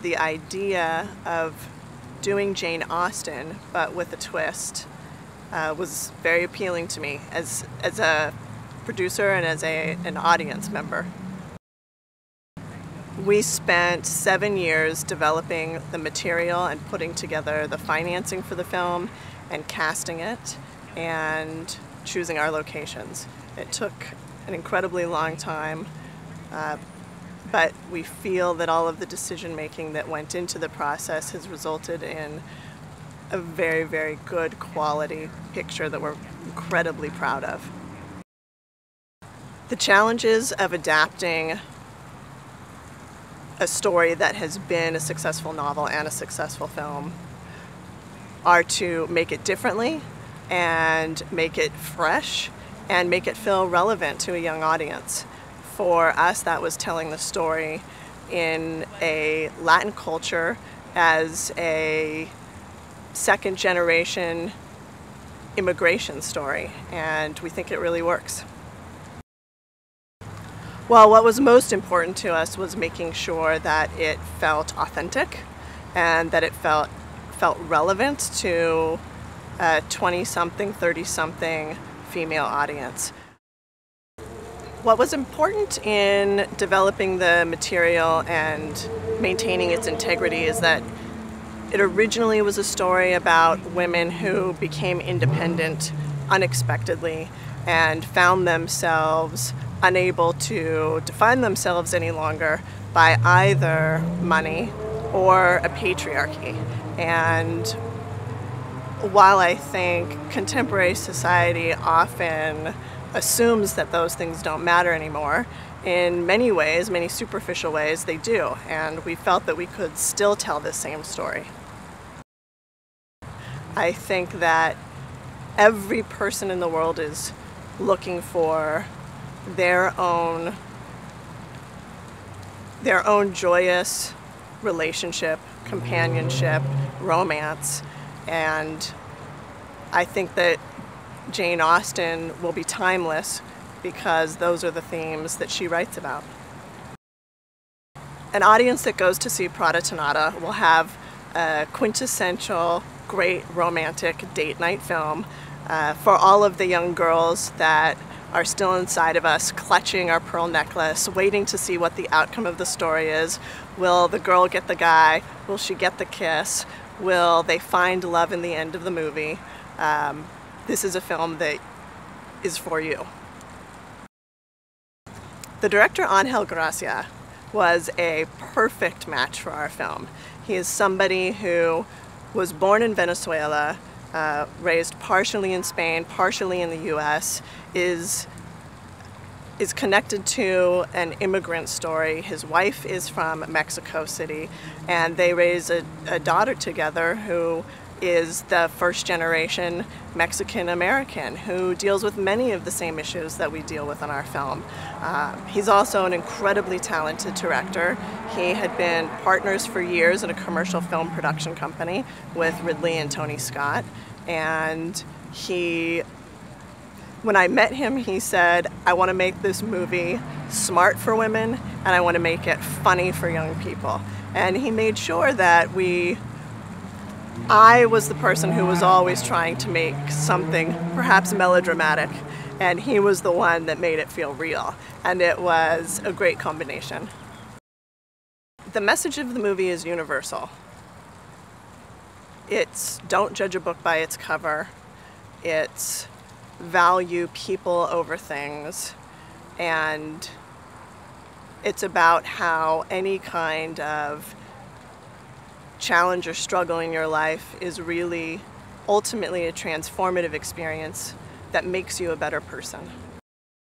The idea of doing Jane Austen, but with a twist, was very appealing to me as a producer and as an audience member. We spent 7 years developing the material and putting together the financing for the film and casting it and choosing our locations. It took an incredibly long time, but we feel that all of the decision making that went into the process has resulted in a very, very good quality picture that we're incredibly proud of. The challenges of adapting a story that has been a successful novel and a successful film are to make it differently and make it fresh and make it feel relevant to a young audience. For us, that was telling the story in a Latin culture as a second generation immigration story, and we think it really works. Well, what was most important to us was making sure that it felt authentic and that it felt relevant to a 20-something, 30-something female audience. What was important in developing the material and maintaining its integrity is that it originally was a story about women who became independent unexpectedly and found themselves unable to define themselves any longer by either money or a patriarchy. And while I think contemporary society often assumes that those things don't matter anymore, in many ways, many superficial ways, they do. And we felt that we could still tell the same story. I think that every person in the world is looking for their own joyous relationship, companionship, romance, and I think that Jane Austen will be timeless because those are the themes that she writes about. An audience that goes to see FromPradaToNada will have a quintessential, great romantic date night film for all of the young girls that are still inside of us, clutching our pearl necklace, waiting to see what the outcome of the story is. Will the girl get the guy? Will she get the kiss? Will they find love in the end of the movie? This is a film that is for you. The director, Angel Gracia, was a perfect match for our film. He is somebody who was born in Venezuela, raised partially in Spain, partially in the US, is connected to an immigrant story. His wife is from Mexico City, and they raise a daughter together who is the first generation Mexican American who deals with many of the same issues that we deal with in our film. He's also an incredibly talented director. He had been partners for years at a commercial film production company with Ridley and Tony Scott, and when I met him, he said, I want to make this movie smart for women and I want to make it funny for young people. And he made sure that I was the person who was always trying to make something perhaps melodramatic, and he was the one that made it feel real. And it was a great combination. The message of the movie is universal. It's don't judge a book by its cover. It's value people over things, and it's about how any kind of challenge or struggle in your life is really ultimately a transformative experience that makes you a better person.